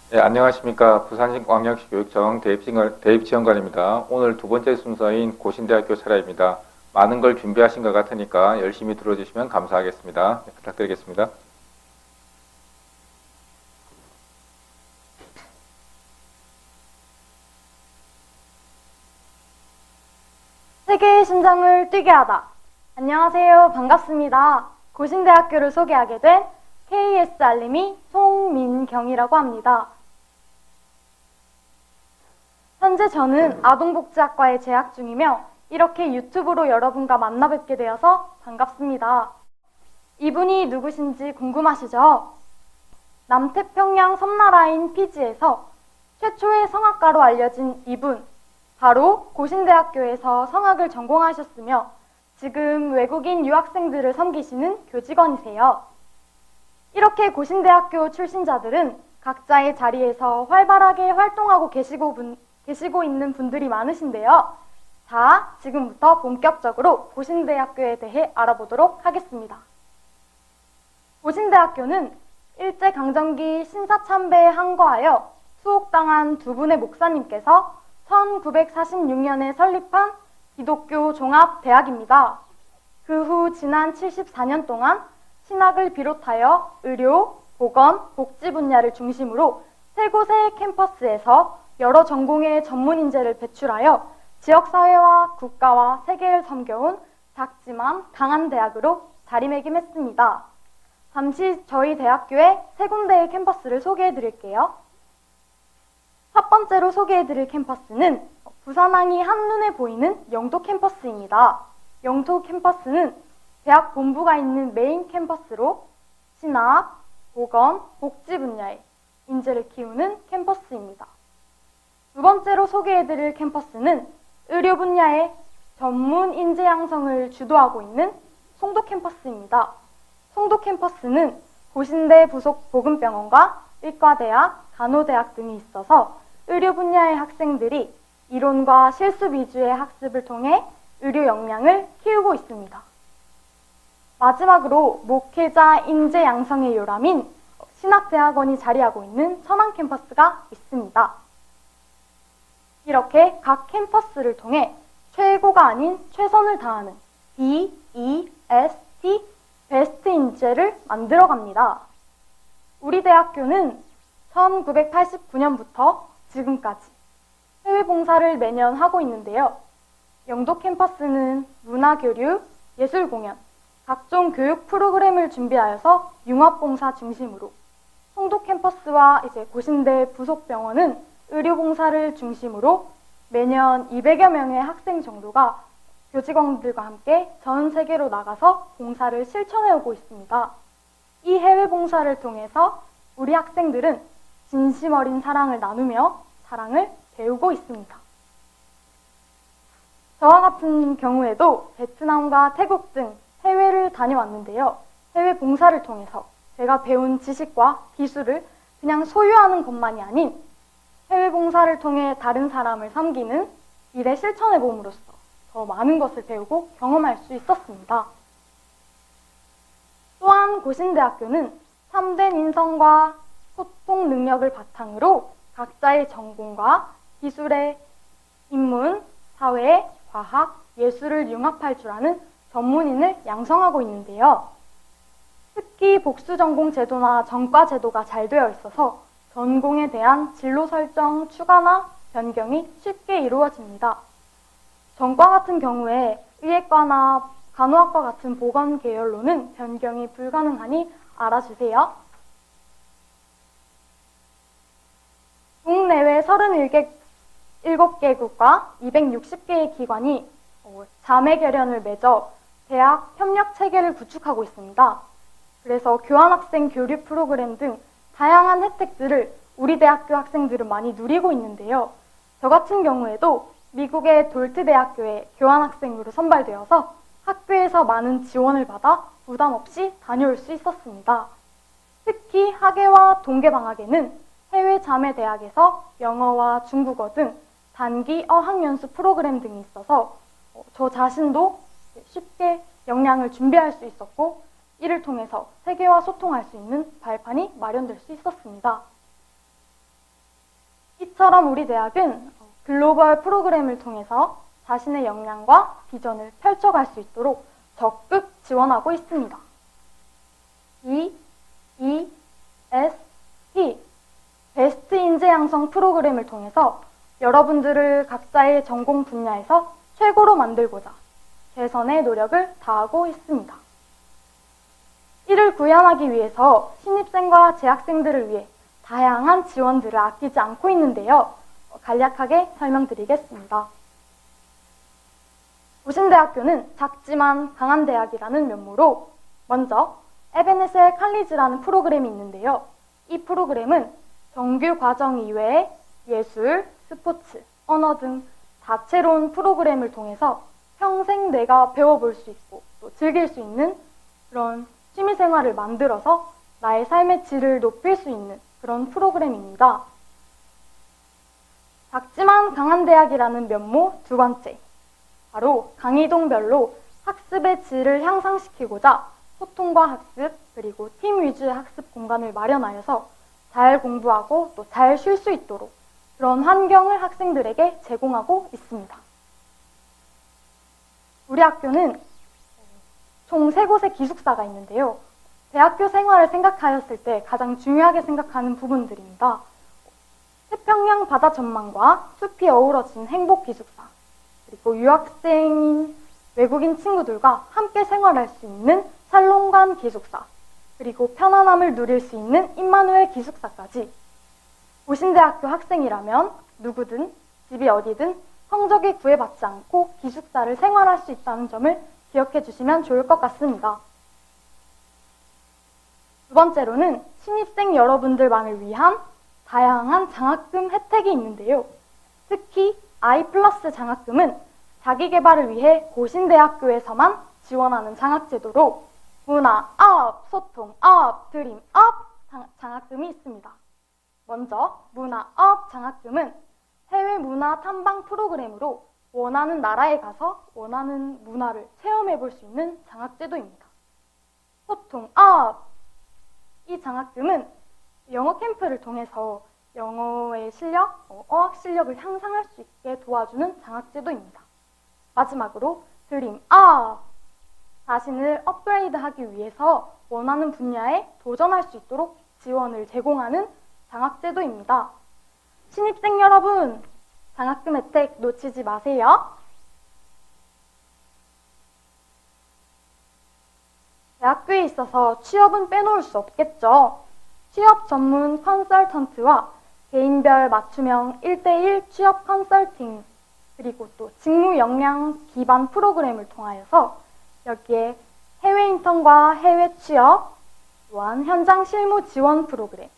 네, 안녕하십니까. 부산광역시 교육청 대입지원관입니다. 오늘 두 번째 순서인 고신대학교 차례입니다. 많은 걸 준비하신 것 같으니까 열심히 들어주시면 감사하겠습니다. 네, 부탁드리겠습니다. 세계의 심장을 뛰게 하다. 안녕하세요. 반갑습니다. 고신대학교를 소개하게 된 KS 알림이 송민경이라고 합니다. 현재 저는 아동복지학과에 재학 중이며 이렇게 유튜브로 여러분과 만나 뵙게 되어서 반갑습니다. 이분이 누구신지 궁금하시죠? 남태평양 섬나라인 피지에서 최초의 성악가로 알려진 이분, 바로 고신대학교에서 성악을 전공하셨으며 지금 외국인 유학생들을 섬기시는 교직원이세요. 이렇게 고신대학교 출신자들은 각자의 자리에서 활발하게 활동하고 계시고 있는 분들이 많으신데요. 자, 지금부터 본격적으로 고신대학교에 대해 알아보도록 하겠습니다. 고신대학교는 일제강점기 신사참배에 항거하여 투옥당한 두 분의 목사님께서 1946년에 설립한 기독교 종합대학입니다. 그 후 지난 74년 동안 신학을 비롯하여 의료, 보건, 복지 분야를 중심으로 세 곳의 캠퍼스에서 여러 전공의 전문 인재를 배출하여 지역사회와 국가와 세계를 섬겨온 작지만 강한 대학으로 자리매김했습니다. 잠시 저희 대학교의 세 군데의 캠퍼스를 소개해 드릴게요. 첫 번째로 소개해드릴 캠퍼스는 부산항이 한눈에 보이는 영도 캠퍼스입니다. 영도 캠퍼스는 대학 본부가 있는 메인 캠퍼스로 신학, 보건, 복지 분야의 인재를 키우는 캠퍼스입니다. 두 번째로 소개해드릴 캠퍼스는 의료 분야의 전문 인재 양성을 주도하고 있는 송도 캠퍼스입니다. 송도 캠퍼스는 고신대 부속 보건병원과 의과대학, 간호대학 등이 있어서 의료 분야의 학생들이 이론과 실습 위주의 학습을 통해 의료 역량을 키우고 있습니다. 마지막으로 목회자 인재 양성의 요람인 신학대학원이 자리하고 있는 천안 캠퍼스가 있습니다. 이렇게 각 캠퍼스를 통해 최고가 아닌 최선을 다하는 BEST, 베스트 인재를 만들어갑니다. 우리 대학교는 1989년부터 지금까지 해외 봉사를 매년 하고 있는데요. 영도 캠퍼스는 문화교류, 예술공연, 각종 교육 프로그램을 준비하여서 융합봉사 중심으로, 송도 캠퍼스와 고신대 부속병원은 의료봉사를 중심으로 매년 200여 명의 학생 정도가 교직원들과 함께 전 세계로 나가서 봉사를 실천해오고 있습니다. 이 해외 봉사를 통해서 우리 학생들은 진심 어린 사랑을 나누며 사랑을 배우고 있습니다. 저와 같은 경우에도 베트남과 태국 등 해외를 다녀왔는데요. 해외 봉사를 통해서 제가 배운 지식과 기술을 그냥 소유하는 것만이 아닌 해외 봉사를 통해 다른 사람을 섬기는 일에 실천해 봄으로써 더 많은 것을 배우고 경험할 수 있었습니다. 또한 고신대학교는 참된 인성과 소통 능력을 바탕으로 각자의 전공과 기술의 인문, 사회, 과학, 예술을 융합할 줄 아는 전문인을 양성하고 있는데요. 특히 복수전공 제도나 전과 제도가 잘 되어 있어서 전공에 대한 진로 설정, 추가나 변경이 쉽게 이루어집니다. 전과 같은 경우에 의예과나 간호학과 같은 보건 계열로는 변경이 불가능하니 알아주세요. 국내외 37개국과 260개의 기관이 자매 결연을 맺어 대학 협력 체계를 구축하고 있습니다. 그래서 교환학생 교류 프로그램 등 다양한 혜택들을 우리 대학교 학생들은 많이 누리고 있는데요. 저 같은 경우에도 미국의 돌트 대학교에 교환학생으로 선발되어서 학교에서 많은 지원을 받아 부담 없이 다녀올 수 있었습니다. 특히 학예와 동계방학에는 해외 자매 대학에서 영어와 중국어 등 단기 어학연수 프로그램 등이 있어서 저 자신도 쉽게 역량을 준비할 수 있었고 이를 통해서 세계와 소통할 수 있는 발판이 마련될 수 있었습니다. 이처럼 우리 대학은 글로벌 프로그램을 통해서 자신의 역량과 비전을 펼쳐갈 수 있도록 적극 지원하고 있습니다. BEST 베스트 인재 양성 프로그램을 통해서 여러분들을 각자의 전공 분야에서 최고로 만들고자 개선의 노력을 다하고 있습니다. 이를 구현하기 위해서 신입생과 재학생들을 위해 다양한 지원들을 아끼지 않고 있는데요. 간략하게 설명드리겠습니다. 고신대학교는 작지만 강한 대학이라는 면모로 먼저 에베네셀 칼리지라는 프로그램이 있는데요. 이 프로그램은 정규 과정 이외에 예술, 스포츠, 언어 등 다채로운 프로그램을 통해서 평생 내가 배워볼 수 있고 또 즐길 수 있는 그런 취미생활을 만들어서 나의 삶의 질을 높일 수 있는 그런 프로그램입니다. 작지만 강한 대학이라는 면모 두 번째, 바로 강의동별로 학습의 질을 향상시키고자 소통과 학습 그리고 팀 위주의 학습 공간을 마련하여서 잘 공부하고 또 잘 쉴 수 있도록 그런 환경을 학생들에게 제공하고 있습니다. 우리 학교는 총 3곳의 기숙사가 있는데요. 대학교 생활을 생각하였을 때 가장 중요하게 생각하는 부분들입니다. 태평양 바다 전망과 숲이 어우러진 행복 기숙사, 그리고 유학생인 외국인 친구들과 함께 생활할 수 있는 살롱간 기숙사, 그리고 편안함을 누릴 수 있는 임마누엘 기숙사까지. 고신대학교 학생이라면 누구든 집이 어디든 성적이 구애받지 않고 기숙사를 생활할 수 있다는 점을 기억해 주시면 좋을 것 같습니다. 두 번째로는 신입생 여러분들만을 위한 다양한 장학금 혜택이 있는데요. 특히 I+ 장학금은 자기 개발을 위해 고신대학교에서만 지원하는 장학제도로 문화 업, 소통 업, 드림 업 장학금이 있습니다. 먼저 문화 업 장학금은 해외 문화 탐방 프로그램으로 원하는 나라에 가서 원하는 문화를 체험해 볼 수 있는 장학제도입니다. 소통 업! 이 장학금은 영어 캠프를 통해서 영어의 실력, 어학 실력을 향상할 수 있게 도와주는 장학제도입니다. 마지막으로 드림 업! 자신을 업그레이드하기 위해서 원하는 분야에 도전할 수 있도록 지원을 제공하는 장학제도입니다. 신입생 여러분, 장학금 혜택 놓치지 마세요. 대학교에 있어서 취업은 빼놓을 수 없겠죠. 취업 전문 컨설턴트와 개인별 맞춤형 1대1 취업 컨설팅, 그리고 또 직무 역량 기반 프로그램을 통하여서 여기에 해외 인턴과 해외 취업, 또한 현장 실무 지원 프로그램,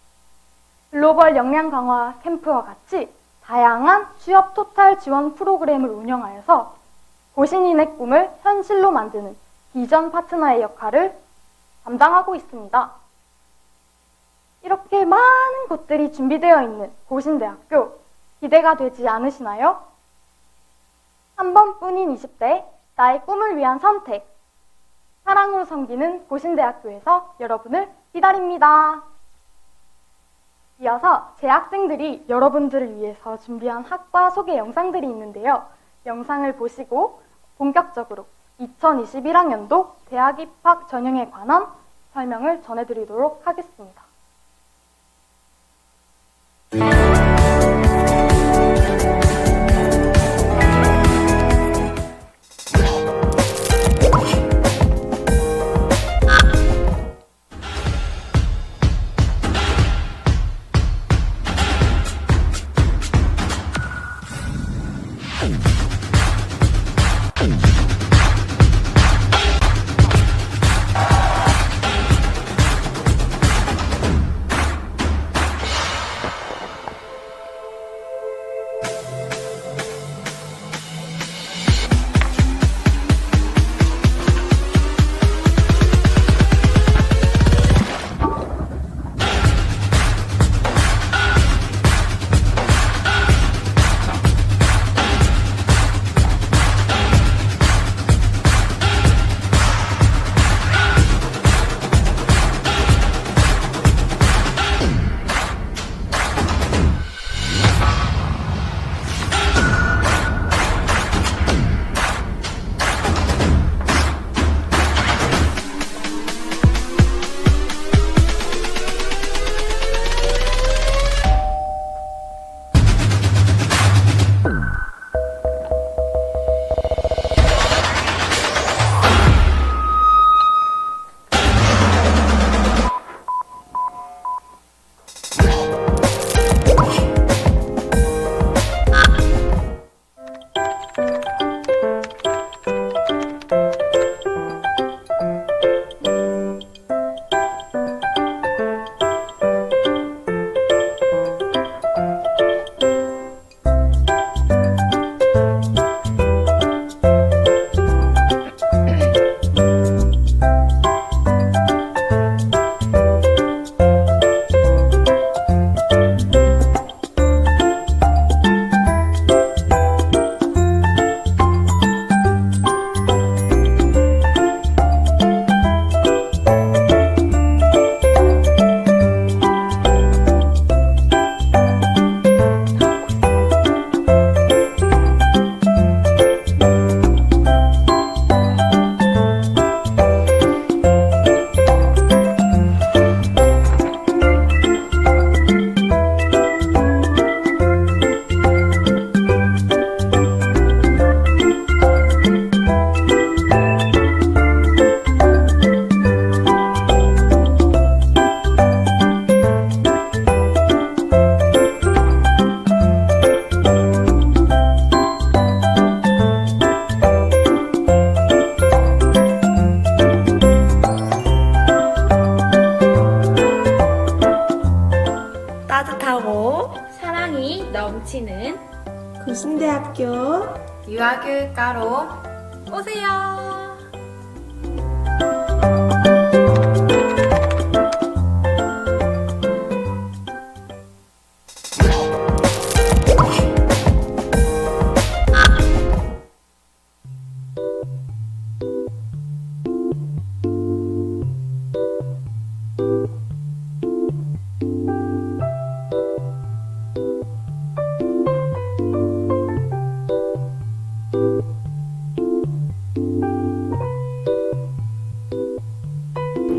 글로벌 역량 강화 캠프와 같이 다양한 취업 토탈 지원 프로그램을 운영하여서 고신인의 꿈을 현실로 만드는 비전 파트너의 역할을 담당하고 있습니다. 이렇게 많은 곳들이 준비되어 있는 고신대학교, 기대가 되지 않으시나요? 한 번뿐인 20대, 나의 꿈을 위한 선택, 사랑으로 섬기는 고신대학교에서 여러분을 기다립니다. 이어서 재학생들이 여러분들을 위해서 준비한 학과 소개 영상들이 있는데요. 영상을 보시고 본격적으로 2021학년도 대학 입학 전형에 관한 설명을 전해드리도록 하겠습니다. 따뜻하고 사랑이 넘치는 고신대학교 유아교육과로 오세요.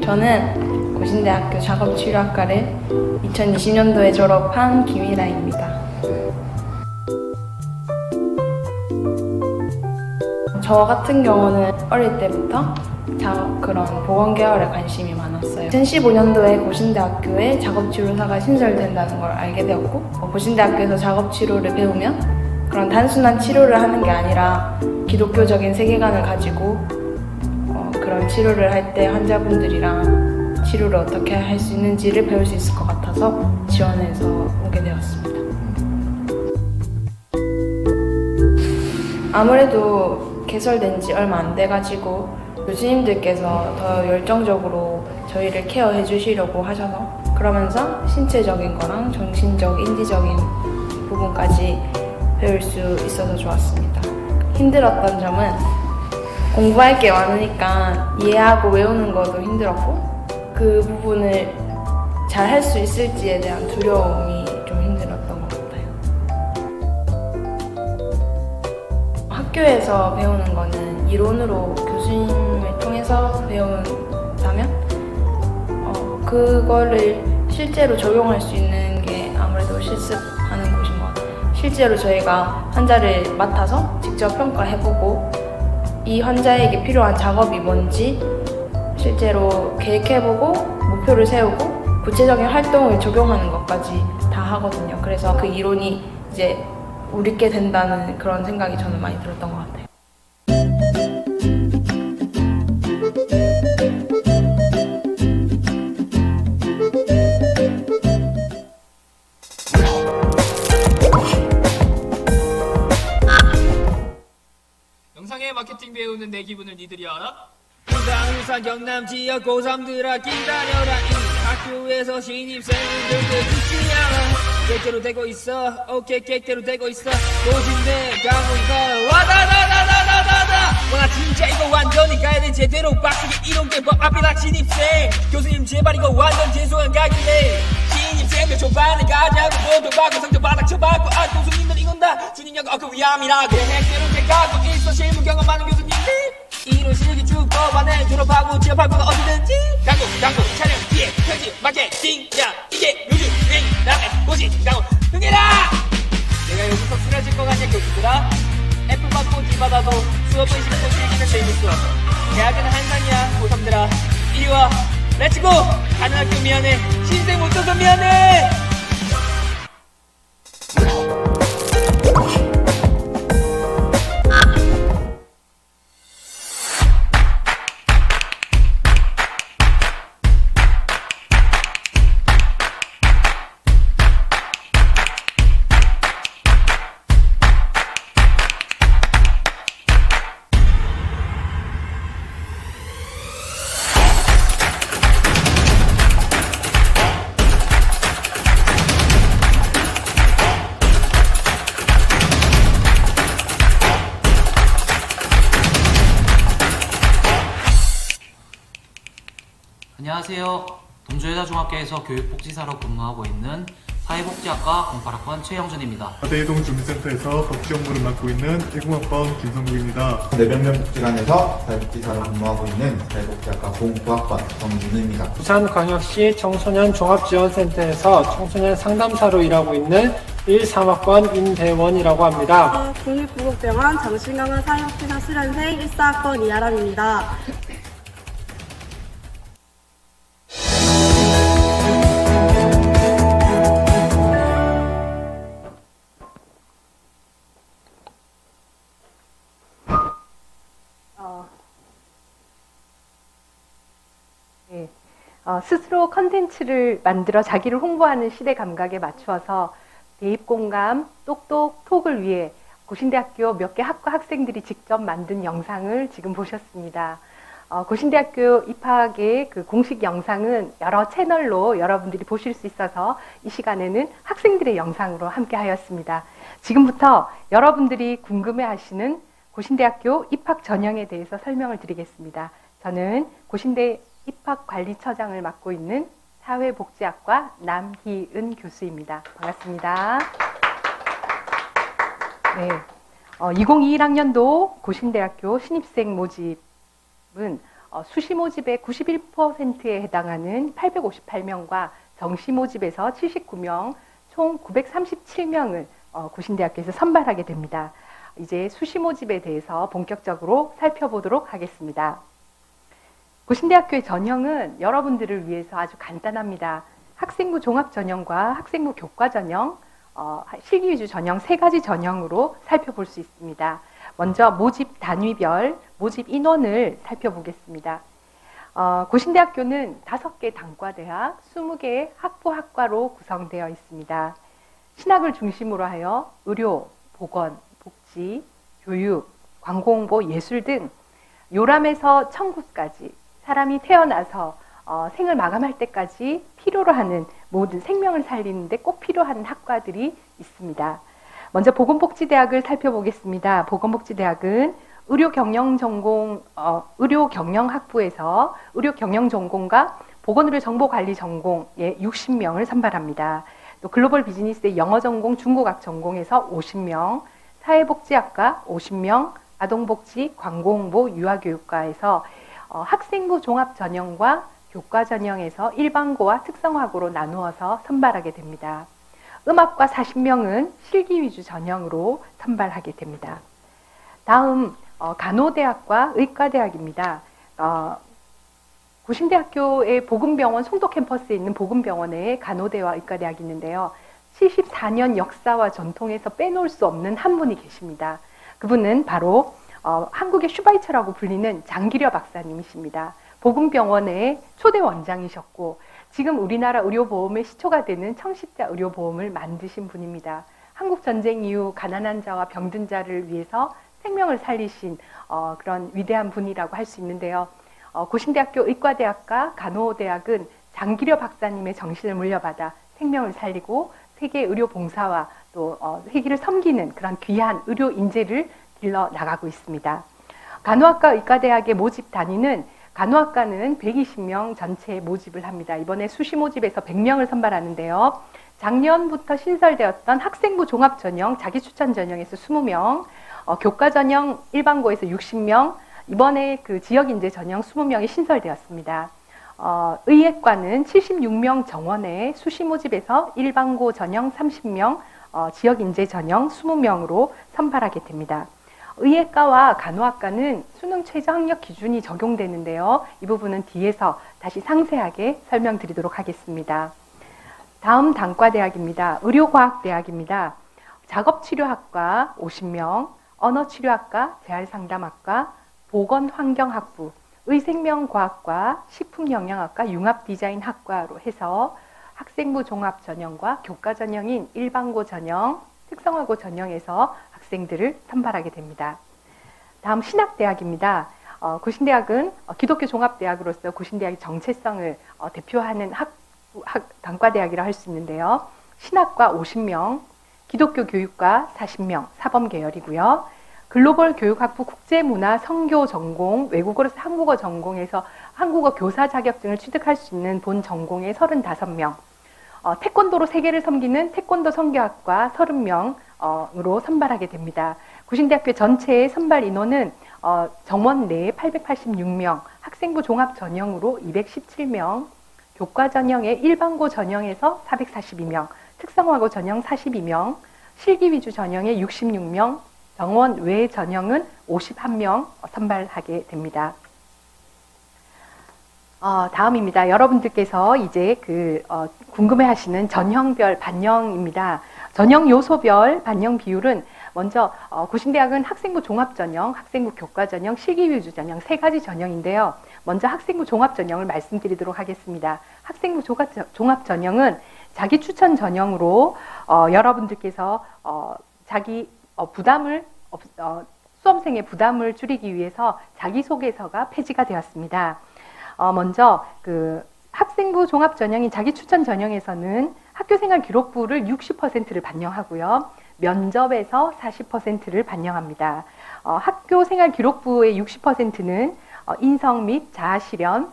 저는 고신대학교 작업치료학과를 2020년도에 졸업한 김희라입니다. 저 같은 경우는 어릴 때부터 그런 보건 계열에 관심이 많았어요. 2015년도에 고신대학교에 작업치료사가 신설된다는 걸 알게 되었고, 고신대학교에서 작업치료를 배우면 그런 단순한 치료를 하는 게 아니라 기독교적인 세계관을 가지고 그런 치료를 할 때 환자분들이랑 치료를 어떻게 할 수 있는지를 배울 수 있을 것 같아서 지원해서 오게 되었습니다. 아무래도 개설된 지 얼마 안 돼가지고 교수님들께서 더 열정적으로 저희를 케어해 주시려고 하셔서 그러면서 신체적인 거랑 정신적, 인지적인 부분까지 배울 수 있어서 좋았습니다. 힘들었던 점은 공부할 게 많으니까 이해하고 외우는 것도 힘들었고 그 부분을 잘 할 수 있을지에 대한 두려움이 좀 힘들었던 것 같아요. 학교에서 배우는 거는 이론으로 교수님을 통해서 배운다면 그거를 실제로 적용할 수 있는 게 아무래도 실습하는 곳인 것 같아요. 실제로 저희가 환자를 맡아서 직접 평가해보고 이 환자에게 필요한 작업이 뭔지 실제로 계획해보고 목표를 세우고 구체적인 활동을 적용하는 것까지 다 하거든요. 그래서 그 이론이 이제 우리께 된다는 그런 생각이 저는 많이 들었던 것 같아요. 영상의 마케팅 배우는 내 기분을 니들이 알아? 부산 경남 지역 고3들아 기다려라 이 학교에서 신입생들도 듣지 않아 깨깨로 되고 있어 오케이 깨깨로 되고 있어 고진대 강훈서 와다다다다다다다 와 진짜 이거 완전히 가야돼 제대로 빡세게 이런 게법 앞이다 신입생 교수님 제발 이거 완전 죄송한 각인데 신입생들 초반에 가자고 모두 받고 성적 바닥 쳐받고 아 교수님들 이건 다 주님력 그 위함이라고 계획대로 돼가고 있어 실무 경험 많은 교수님들 이런 실기 쭉 뽑아내 졸업하고 취업하고는 어디든지 강국 촬영 기획 편집 마케팅 야 이게 요즘 유행 나의 고시 강국 흥해라 내가 여기서 쓰러질 것 같냐 교수들아 F 받고 D 받아도 수업은 실수 실기는 재밌어 대학은 한산이야 고3들아 이리와 렛츠고 가는 학교 미안해 신생 못 줘서 미안해 안녕하세요. 동주여자중학교에서 교육복지사로 근무하고 있는 사회복지학과 08학번 최영준입니다. 대이동 주민센터에서 복지 업무를 맡고 있는 10학번 김성국입니다. 내병면복지관에서 사회복지사로 근무하고 있는 사회복지학과 09학번 정윤우입니다. 부산광역시 청소년 종합지원센터에서 청소년 상담사로 일하고 있는 13학번 임대원이라고 합니다. 국립부곡병원 정신건강 사회복지사 수련생 14학번 이하람입니다. 스스로 컨텐츠를 만들어 자기를 홍보하는 시대 감각에 맞추어서 대입 공감, 똑똑, 톡을 위해 고신대학교 몇 개 학과 학생들이 직접 만든 영상을 지금 보셨습니다. 고신대학교 입학의 그 공식 영상은 여러 채널로 여러분들이 보실 수 있어서 이 시간에는 학생들의 영상으로 함께 하였습니다. 지금부터 여러분들이 궁금해하시는 고신대학교 입학 전형에 대해서 설명을 드리겠습니다. 저는 고신대 입학관리처장을 맡고 있는 사회복지학과 남희은 교수입니다. 반갑습니다. 네, 2021학년도 고신대학교 신입생 모집은 수시 모집의 91%에 해당하는 858명과 정시 모집에서 79명, 총 937명을 고신대학교에서 선발하게 됩니다. 이제 수시 모집에 대해서 본격적으로 살펴보도록 하겠습니다. 고신대학교의 전형은 여러분들을 위해서 아주 간단합니다. 학생부 종합 전형과 학생부 교과 전형, 실기 위주 전형 세 가지 전형으로 살펴볼 수 있습니다. 먼저 모집 단위별 모집 인원을 살펴보겠습니다. 고신대학교는 5개 단과대학, 20개의 학부학과로 구성되어 있습니다. 신학을 중심으로 하여 의료, 보건, 복지, 교육, 광고홍보, 예술 등 요람에서 천국까지 사람이 태어나서 생을 마감할 때까지 필요로 하는 모든 생명을 살리는데 꼭 필요한 학과들이 있습니다. 먼저 보건복지대학을 살펴보겠습니다. 보건복지대학은 의료경영전공, 의료경영학부에서 의료경영전공과 보건의료정보관리 전공에 60명을 선발합니다. 또 글로벌 비즈니스의 영어전공, 중국학 전공에서 50명, 사회복지학과 50명, 아동복지, 광고홍보, 유아교육과에서 학생부 종합 전형과 교과 전형에서 일반고와 특성화고로 나누어서 선발하게 됩니다. 음악과 40명은 실기 위주 전형으로 선발하게 됩니다. 다음 간호대학과 의과대학입니다. 고신대학교의 보건병원 송도 캠퍼스에 있는 보건병원에 간호대와 의과대학이 있는데요. 74년 역사와 전통에서 빼놓을 수 없는 한 분이 계십니다. 그분은 바로 한국의 슈바이처라고 불리는 장기려 박사님이십니다. 보건병원의 초대 원장이셨고 지금 우리나라 의료보험의 시초가 되는 청십자 의료보험을 만드신 분입니다. 한국전쟁 이후 가난한 자와 병든 자를 위해서 생명을 살리신 그런 위대한 분이라고 할 수 있는데요. 고신대학교 의과대학과 간호대학은 장기려 박사님의 정신을 물려받아 생명을 살리고 세계 의료 봉사와 또 세계를 섬기는 그런 귀한 의료 인재를 길러 나가고 있습니다. 간호학과 의과대학의 모집 단위는 간호학과는 120명 전체 모집을 합니다. 이번에 수시 모집에서 100명을 선발하는데요. 작년부터 신설되었던 학생부 종합 전형, 자기 추천 전형에서 20명, 교과 전형 일반고에서 60명, 이번에 그 지역 인재 전형 20명이 신설되었습니다. 의예과는 76명 정원에 수시 모집에서 일반고 전형 30명, 지역 인재 전형 20명으로 선발하게 됩니다. 의예과와 간호학과는 수능 최저 학력 기준이 적용되는데요. 이 부분은 뒤에서 다시 상세하게 설명드리도록 하겠습니다. 다음 단과대학입니다. 의료과학대학입니다. 작업치료학과 50명, 언어치료학과, 재활상담학과, 보건환경학부, 의생명과학과, 식품영양학과, 융합디자인학과로 해서 학생부 종합 전형과 교과 전형인 일반고 전형, 특성화고 전형에서 학생들을 선발하게 됩니다. 다음 신학대학입니다. 고신대학은 기독교 종합대학으로서 고신대학의 정체성을 대표하는 단과대학이라 할 수 있는데요. 신학과 50명, 기독교 교육과 40명, 사범계열이고요. 글로벌 교육학부 국제문화 선교 전공, 외국어로서 한국어 전공에서 한국어 교사 자격증을 취득할 수 있는 본 전공에 35명, 태권도로 세계를 섬기는 태권도 선교학과 30명으로 선발하게 됩니다. 고신대학교 전체의 선발 인원은 정원 내에 886명, 학생부 종합 전형으로 217명, 교과 전형의 일반고 전형에서 442명, 특성화고 전형 42명, 실기 위주 전형에 66명, 정원 외 전형은 51명 선발하게 됩니다. 다음입니다. 여러분들께서 이제 궁금해하시는 전형별 반영입니다. 전형 요소별 반영 비율은 먼저 고신대학은 학생부 종합전형, 학생부 교과전형, 실기위주 전형 세 가지 전형인데요. 먼저 학생부 종합전형을 말씀드리도록 하겠습니다. 학생부 종합전형은 자기 추천 전형으로 여러분들께서 자기 부담을 수험생의 부담을 줄이기 위해서 자기소개서가 폐지가 되었습니다. 먼저 그 학생부 종합 전형인 자기 추천 전형에서는 학교생활 기록부를 60%를 반영하고요. 면접에서 40%를 반영합니다. 학교생활 기록부의 60%는 인성 및 자아실현,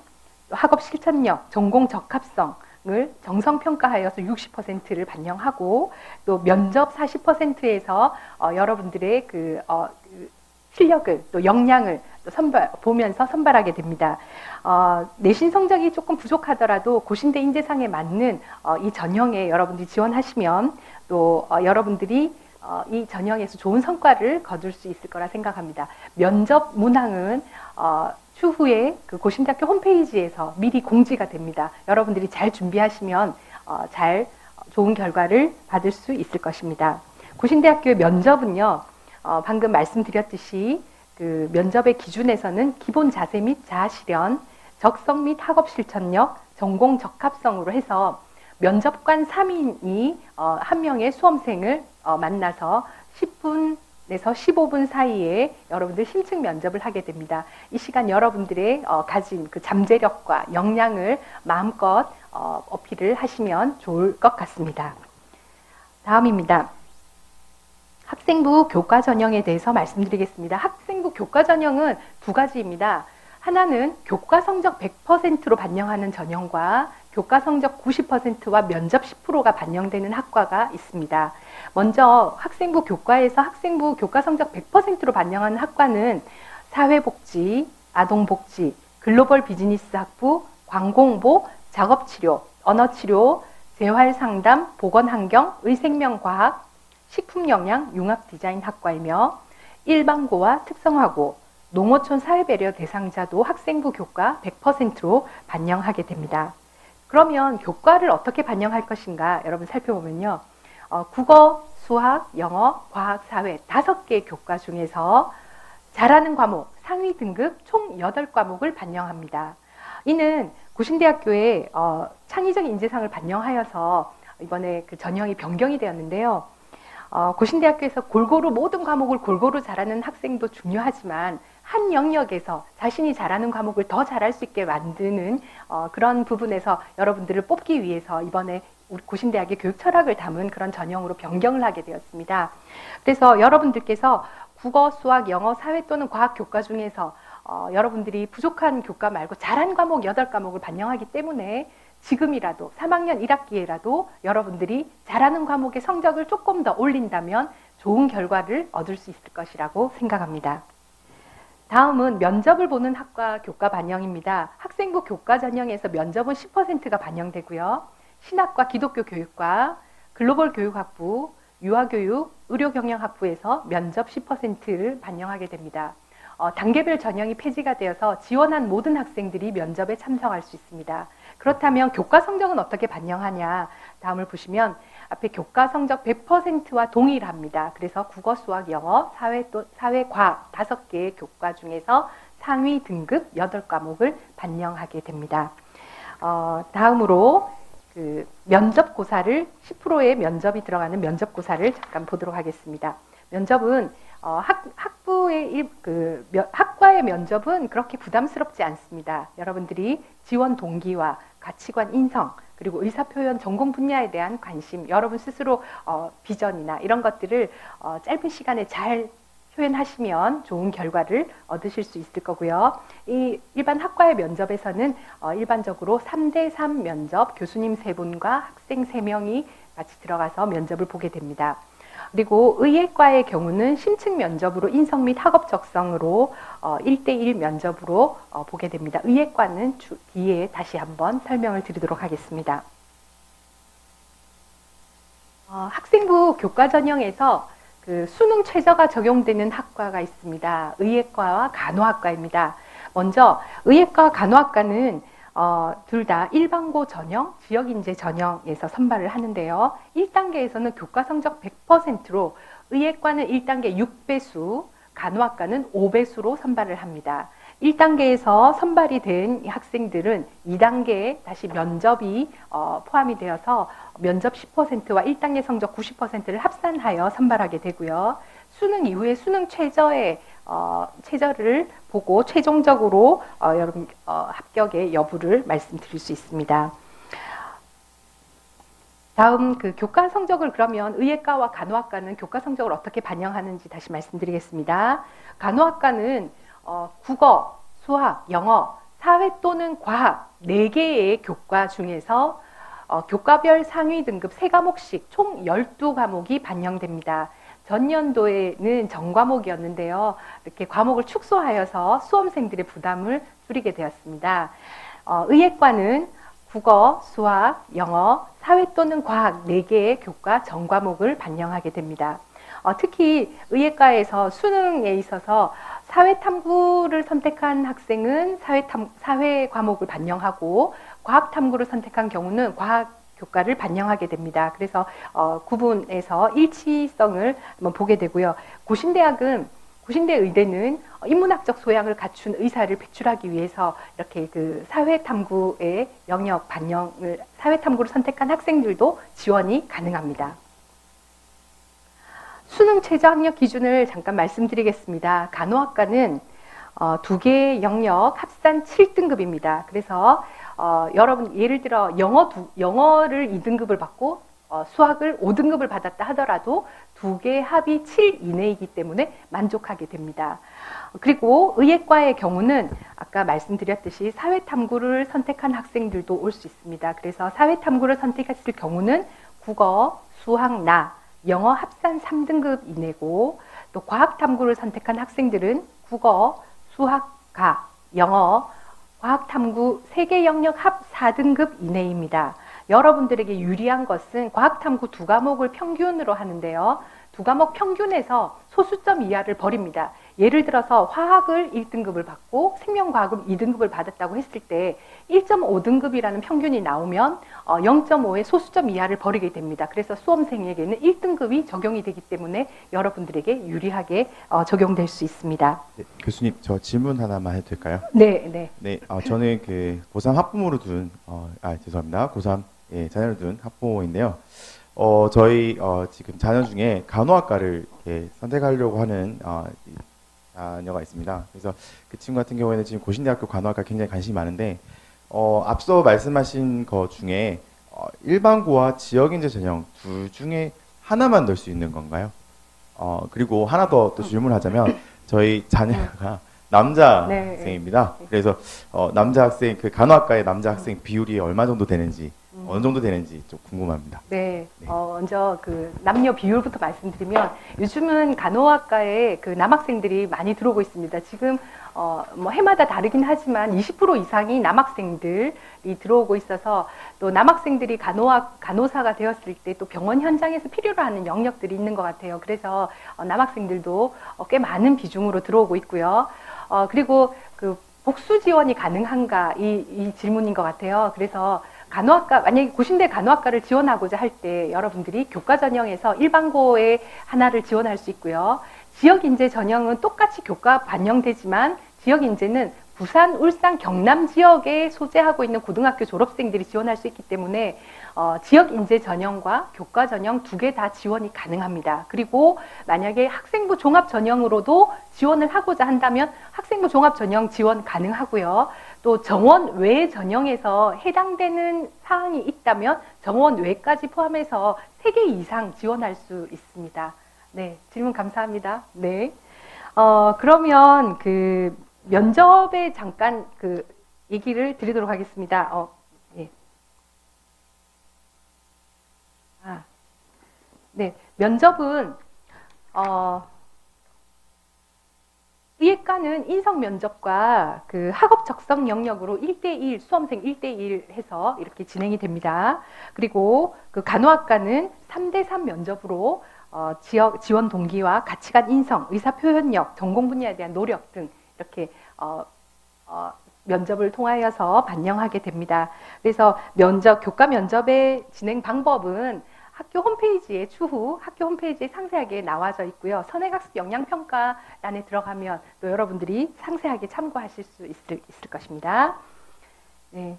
학업 실천력, 전공 적합성을 정성평가하여서 60%를 반영하고 또 면접 40%에서 여러분들의 그 실력을 또 역량을 또 보면서 선발하게 됩니다. 내신 성적이 조금 부족하더라도 고신대 인재상에 맞는 이 전형에 여러분들이 지원하시면 또 여러분들이 이 전형에서 좋은 성과를 거둘 수 있을 거라 생각합니다. 면접 문항은 추후에 그 고신대학교 홈페이지에서 미리 공지가 됩니다. 여러분들이 잘 준비하시면 좋은 결과를 받을 수 있을 것입니다. 고신대학교의 면접은요, 방금 말씀드렸듯이 그 면접의 기준에서는 기본 자세 및 자아 실현, 적성 및 학업 실천력, 전공 적합성으로 해서 면접관 3인이 한 명의 수험생을 만나서 10분에서 15분 사이에 여러분들 심층 면접을 하게 됩니다. 이 시간 여러분들의 가진 그 잠재력과 역량을 마음껏 어필을 하시면 좋을 것 같습니다. 다음입니다. 학생부 교과 전형에 대해서 말씀드리겠습니다. 학생부 교과 전형은 두 가지입니다. 하나는 교과 성적 100%로 반영하는 전형과 교과 성적 90%와 면접 10%가 반영되는 학과가 있습니다. 먼저 학생부 교과에서 학생부 교과 성적 100%로 반영하는 학과는 사회복지, 아동복지, 글로벌 비즈니스 학부, 광공보, 작업치료, 언어치료, 재활상담, 보건환경, 의생명과학, 식품영양, 융합디자인학과이며 일반고와 특성화고, 농어촌 사회배려 대상자도 학생부 교과 100%로 반영하게 됩니다. 그러면 교과를 어떻게 반영할 것인가 여러분 살펴보면요. 국어, 수학, 영어, 과학, 사회 5개의 교과 중에서 잘하는 과목, 상위 등급 총 8과목을 반영합니다. 이는 고신대학교의 창의적 인재상을 반영하여서 이번에 그 전형이 변경이 되었는데요. 고신대학교에서 골고루 모든 과목을 골고루 잘하는 학생도 중요하지만 한 영역에서 자신이 잘하는 과목을 더 잘할 수 있게 만드는 그런 부분에서 여러분들을 뽑기 위해서 이번에 우리 고신대학의 교육 철학을 담은 그런 전형으로 변경을 하게 되었습니다. 그래서 여러분들께서 국어, 수학, 영어, 사회 또는 과학 교과 중에서 여러분들이 부족한 교과 말고 잘한 과목 8과목을 반영하기 때문에 지금이라도 3학년 1학기에라도 여러분들이 잘하는 과목의 성적을 조금 더 올린다면 좋은 결과를 얻을 수 있을 것이라고 생각합니다. 다음은 면접을 보는 학과 교과 반영입니다. 학생부 교과 전형에서 면접은 10%가 반영되고요. 신학과 기독교 교육과 글로벌 교육학부, 유아교육, 의료경영학부에서 면접 10%를 반영하게 됩니다. 단계별 전형이 폐지가 되어서 지원한 모든 학생들이 면접에 참석할 수 있습니다. 그렇다면 교과 성적은 어떻게 반영하냐? 다음을 보시면 앞에 교과 성적 100%와 동일합니다. 그래서 국어, 수학, 영어, 사회, 과학 5개의 교과 중에서 상위 등급 8과목을 반영하게 됩니다. 다음으로 그 면접고사를 10%의 면접이 들어가는 면접고사를 잠깐 보도록 하겠습니다. 면접은 학과의 면접은 그렇게 부담스럽지 않습니다. 여러분들이 지원 동기와 가치관 인성, 그리고 의사표현 전공 분야에 대한 관심, 여러분 스스로 비전이나 이런 것들을 짧은 시간에 잘 표현하시면 좋은 결과를 얻으실 수 있을 거고요. 이 일반 학과의 면접에서는 일반적으로 3대3 면접, 교수님 3분과 학생 3명이 같이 들어가서 면접을 보게 됩니다. 그리고 의예과의 경우는 심층 면접으로 인성 및 학업 적성으로 1대1 면접으로 보게 됩니다. 의예과는 뒤에 다시 한번 설명을 드리도록 하겠습니다. 학생부 교과 전형에서 그 수능 최저가 적용되는 학과가 있습니다. 의예과와 간호학과입니다. 먼저 의예과 간호학과는 둘 다 일반고 전형, 지역인재 전형에서 선발을 하는데요. 1단계에서는 교과 성적 100%로 의예과는 1단계 6배수, 간호학과는 5배수로 선발을 합니다. 1단계에서 선발이 된 학생들은 2단계에 다시 면접이 포함이 되어서 면접 10%와 1단계 성적 90%를 합산하여 선발하게 되고요. 수능 이후에 수능 최저를 보고 최종적으로 여러분 합격의 여부를 말씀드릴 수 있습니다. 다음 그 교과 성적을 그러면 의예과와 간호학과는 교과 성적을 어떻게 반영하는지 다시 말씀드리겠습니다. 간호학과는 국어, 수학, 영어, 사회 또는 과학 4개의 교과 중에서 교과별 상위 등급 3과목씩 총 12과목이 반영됩니다. 전년도에는 전과목이었는데요. 이렇게 과목을 축소하여서 수험생들의 부담을 줄이게 되었습니다. 의예과는 국어, 수학, 영어, 사회 또는 과학 4개의 교과 전과목을 반영하게 됩니다. 특히 의예과에서 수능에 있어서 사회탐구를 선택한 학생은 사회 과목을 반영하고 과학탐구를 선택한 경우는 과학 교과를 반영하게 됩니다. 그래서 구분해서 일치성을 한번 보게 되고요. 고신대 의대는 인문학적 소양을 갖춘 의사를 배출하기 위해서 이렇게 그 사회탐구의 영역 반영을 사회탐구를 선택한 학생들도 지원이 가능합니다. 수능 최저 학력 기준을 잠깐 말씀드리겠습니다. 간호학과는 2개의 영역 합산 7등급입니다. 그래서 여러분 예를 들어 영어를 2등급을 받고 수학을 5등급을 받았다 하더라도 2개 합이 7 이내이기 때문에 만족하게 됩니다. 그리고 의예과의 경우는 아까 말씀드렸듯이 사회탐구를 선택한 학생들도 올 수 있습니다. 그래서 사회탐구를 선택했을 경우는 국어, 수학, 영어 합산 3등급 이내고 또 과학탐구를 선택한 학생들은 국어, 수학, 영어, 과학탐구 3개 영역 합 4등급 이내입니다. 여러분들에게 유리한 것은 과학탐구 2과목을 평균으로 하는데요. 2과목 평균에서 소수점 이하를 버립니다. 예를 들어서 화학을 1등급을 받고 생명과학을 2등급을 받았다고 했을 때 1.5등급이라는 평균이 나오면 0.5의 소수점 이하를 버리게 됩니다. 그래서 수험생에게는 1등급이 적용이 되기 때문에 여러분들에게 유리하게 적용될 수 있습니다. 네, 교수님, 저 질문 하나만 해도 될까요? 네. 저는 그 고3 학부모로 둔, 죄송합니다. 고3 자녀를 둔 학부모인데요. 저희 지금 자녀 중에 간호학과를 선택하려고 하는 자녀가 있습니다. 그래서 그 친구 같은 경우에는 지금 고신대학교 간호학과 굉장히 관심이 많은데 앞서 말씀하신 것 중에 일반고와 지역인재 전형 둘 중에 하나만 넣을 수 있는 건가요? 그리고 하나 더 또 질문하자면 저희 자녀가 남자 학생입니다. 그래서 남자 학생 그 간호학과의 남자 학생 비율이 얼마 정도 되는지 어느 정도 되는지 좀 궁금합니다. 먼저 그 남녀 비율부터 말씀드리면 요즘은 간호학과에 그 남학생들이 많이 들어오고 있습니다. 지금 뭐 해마다 다르긴 하지만 20% 이상이 남학생들이 들어오고 있어서 또 남학생들이 간호사가 되었을 때 또 병원 현장에서 필요로 하는 영역들이 있는 것 같아요. 그래서 남학생들도 꽤 많은 비중으로 들어오고 있고요. 그리고 그 복수 지원이 가능한가 이 질문인 것 같아요. 그래서 간호학과, 만약에 고신대 간호학과를 지원하고자 할 때 여러분들이 교과 전형에서 일반고에 하나를 지원할 수 있고요. 지역인재 전형은 똑같이 교과 반영되지만 지역인재는 부산, 울산, 경남 지역에 소재하고 있는 고등학교 졸업생들이 지원할 수 있기 때문에 지역인재 전형과 교과 전형 2개 다 지원이 가능합니다. 그리고 만약에 학생부 종합 전형으로도 지원을 하고자 한다면 학생부 종합 전형 지원 가능하고요. 또 정원 외 전형에서 해당되는 사항이 있다면 정원 외까지 포함해서 3개 이상 지원할 수 있습니다. 네, 질문 감사합니다. 네, 그러면 그 면접에 잠깐 그 얘기를 드리도록 하겠습니다. 면접은 의예과는 인성 면접과 그 학업 적성 영역으로 1대1 수험생 1대1 해서 이렇게 진행이 됩니다. 그리고 그 간호학과는 3대3 면접으로 지원 동기와 가치관 인성, 의사 표현력, 전공 분야에 대한 노력 등 이렇게 면접을 통하여서 반영하게 됩니다. 그래서 교과 면접의 진행 방법은 학교 홈페이지에 추후 학교 홈페이지에 상세하게 나와져 있고요. 선행학습 역량평가란에 들어가면 또 여러분들이 상세하게 참고하실 수 있을 것입니다. 네.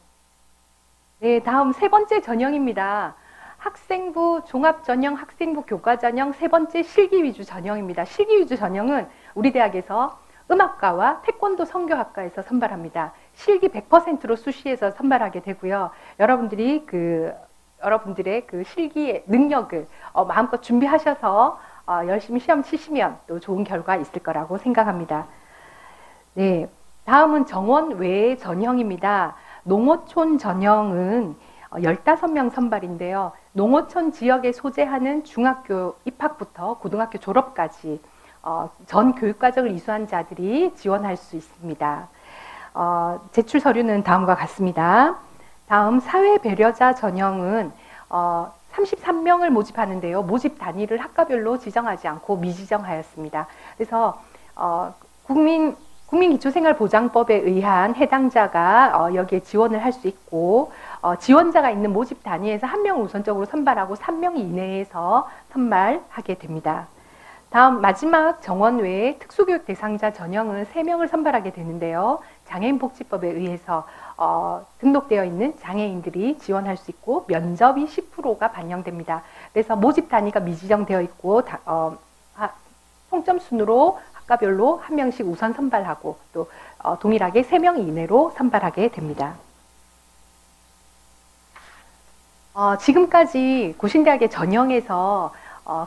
네, 다음 세 번째 전형입니다. 학생부 종합전형, 학생부 교과전형, 세 번째 실기 위주 전형입니다. 실기 위주 전형은 우리 대학에서 음악과와 태권도 성교학과에서 선발합니다. 실기 100%로 수시에서 선발하게 되고요. 여러분들이 여러분들의 그 실기의 능력을 마음껏 준비하셔서 열심히 시험 치시면 또 좋은 결과 있을 거라고 생각합니다. 네, 다음은 정원 외의 전형입니다. 농어촌 전형은 15명 선발인데요. 농어촌 지역에 소재하는 중학교 입학부터 고등학교 졸업까지 전 교육과정을 이수한 자들이 지원할 수 있습니다. 제출 서류는 다음과 같습니다. 다음 사회 배려자 전형은 33명을 모집하는데요. 모집 단위를 학과별로 지정하지 않고 미지정하였습니다. 그래서 국민기초생활보장법에 의한 해당자가 여기에 지원을 할 수 있고 지원자가 있는 모집 단위에서 1명을 우선적으로 선발하고 3명 이내에서 선발하게 됩니다. 다음 마지막 정원 외에 특수교육 대상자 전형은 3명을 선발하게 되는데요. 장애인복지법에 의해서 등록되어 있는 장애인들이 지원할 수 있고 면접이 10%가 반영됩니다. 그래서 모집 단위가 미지정되어 있고 총점 순으로 학과별로 1명씩 우선 선발하고 또 동일하게 3명 이내로 선발하게 됩니다. 지금까지 고신대학의 전형에서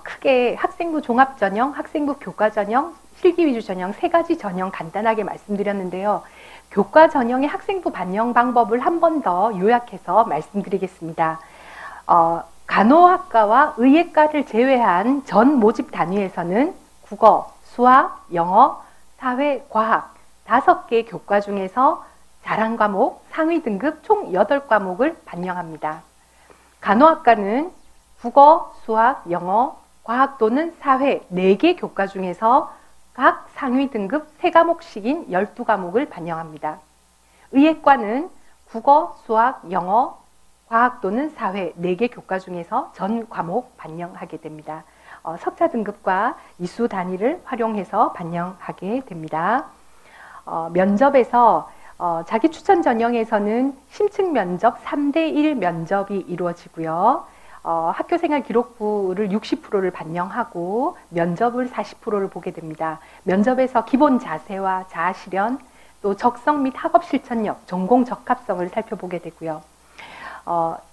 크게 학생부 종합전형, 학생부 교과전형, 실기위주 전형 세 가지 전형 간단하게 말씀드렸는데요. 교과 전형의 학생부 반영 방법을 한 번 더 요약해서 말씀드리겠습니다. 간호학과와 의예과를 제외한 전 모집 단위에서는 국어, 수학, 영어, 사회, 과학 5개 교과 중에서 자랑 과목, 상위 등급 총 8과목을 반영합니다. 간호학과는 국어, 수학, 영어, 과학 또는 사회 4개 교과 중에서 각 상위 등급 3과목씩인 12과목을 반영합니다. 의예과는 국어, 수학, 영어, 과학 또는 사회 4개 교과 중에서 전 과목 반영하게 됩니다. 석차 등급과 이수 단위를 활용해서 반영하게 됩니다. 면접에서 자기 추천 전형에서는 심층 면접 3대1 면접이 이루어지고요. 학교생활 기록부를 60%를 반영하고 면접을 40%를 보게 됩니다. 면접에서 기본 자세와 자아 실현, 또 적성 및 학업 실천력, 전공 적합성을 살펴보게 되고요.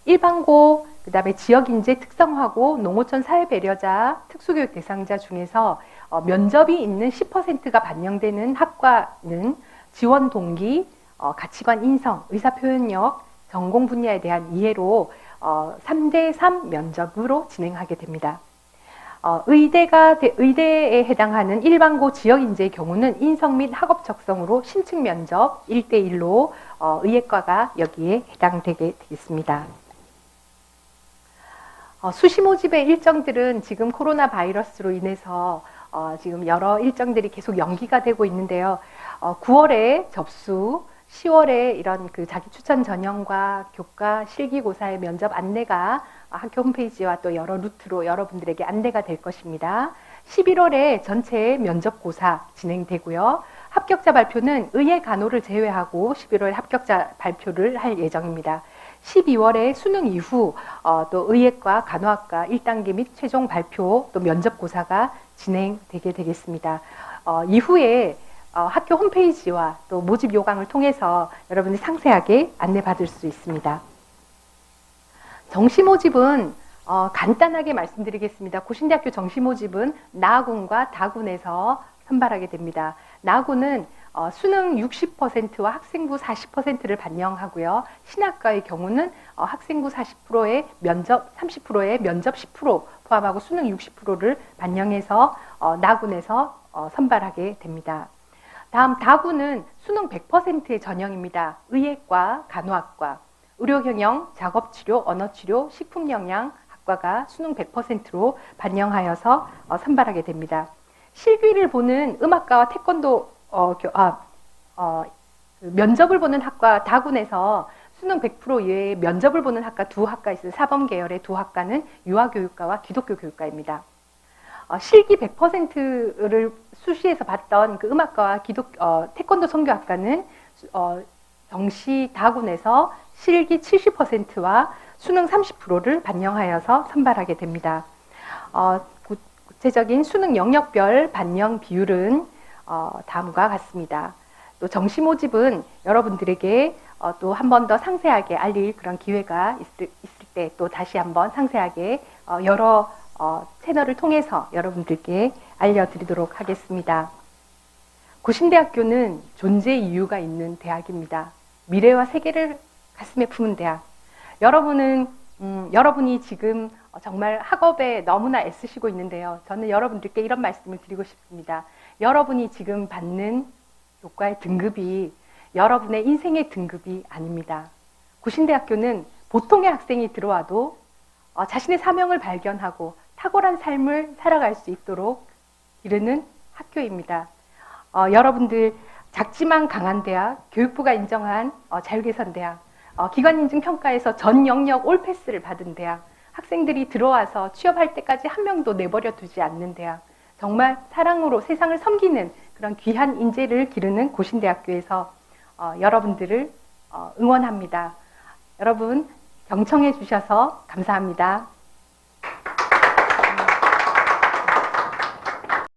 일반고, 그 다음에 지역인재 특성화고, 농어촌 사회배려자, 특수교육 대상자 중에서 면접이 있는 10%가 반영되는 학과는 지원 동기, 가치관 인성, 의사표현력, 전공 분야에 대한 이해로 3대3 면접으로 진행하게 됩니다. 의대에 해당하는 일반고 지역인재의 경우는 인성 및 학업 적성으로 심층 면접 1대1로 의예과가 여기에 해당되게 되겠습니다. 수시 모집의 일정들은 지금 코로나 바이러스로 인해서 지금 여러 일정들이 계속 연기가 되고 있는데요. 9월에 접수, 10월에 이런 자기 추천 전형과 교과 실기고사의 면접 안내가 학교 홈페이지와 또 여러 루트로 여러분들에게 안내가 될 것입니다. 11월에 전체 면접고사 진행되고요. 합격자 발표는 의예 간호를 제외하고 11월 합격자 발표를 할 예정입니다. 12월에 수능 이후 또 의예과 간호학과 1단계 및 최종 발표 또 면접고사가 진행되게 되겠습니다. 이후에 학교 홈페이지와 또 모집 요강을 통해서 여러분이 상세하게 안내받을 수 있습니다. 정시 모집은 간단하게 말씀드리겠습니다. 고신대학교 정시 모집은 나군과 다군에서 선발하게 됩니다. 나군은 수능 60%와 학생부 40%를 반영하고요. 신학과의 경우는 학생부 40%에 면접 30%에 면접 10% 포함하고 수능 60%를 반영해서 나군에서 선발하게 됩니다. 다음 다군은 수능 100%의 전형입니다. 의예과, 간호학과, 의료경영, 작업치료, 언어치료, 식품영양학과가 수능 100%로 반영하여서 선발하게 됩니다. 실기를 보는 음악과와 태권도 면접을 보는 학과 다군에서 수능 100% 이외에 면접을 보는 학과 두 학과 있어요. 사범 계열의 두 학과는 유아교육과와 기독교 교육과입니다. 실기 100%를 수시에서 봤던 그 음악과와 태권도 선교학과는 정시 다군에서 실기 70%와 수능 30%를 반영하여서 선발하게 됩니다. 구체적인 수능 영역별 반영 비율은 다음과 같습니다. 또 정시 모집은 여러분들에게 또 한 번 더 상세하게 알릴 그런 기회가 있을 때 또 다시 한번 상세하게 여러 채널을 통해서 여러분들께 알려드리도록 하겠습니다. 고신대학교는 존재 이유가 있는 대학입니다. 미래와 세계를 가슴에 품은 대학. 여러분이 지금 정말 학업에 너무나 애쓰시고 있는데요. 저는 여러분들께 이런 말씀을 드리고 싶습니다. 여러분이 지금 받는 교과의 등급이 여러분의 인생의 등급이 아닙니다. 구신대학교는 보통의 학생이 들어와도 자신의 사명을 발견하고 탁월한 삶을 살아갈 수 있도록 기르는 학교입니다. 여러분들 작지만 강한 대학, 교육부가 인정한 자율개선 대학, 기관인증 평가에서 전 영역 올패스를 받은 대학, 학생들이 들어와서 취업할 때까지 한 명도 내버려 두지 않는 대학, 정말 사랑으로 세상을 섬기는 그런 귀한 인재를 기르는 고신대학교에서 여러분들을 응원합니다. 여러분 경청해 주셔서 감사합니다.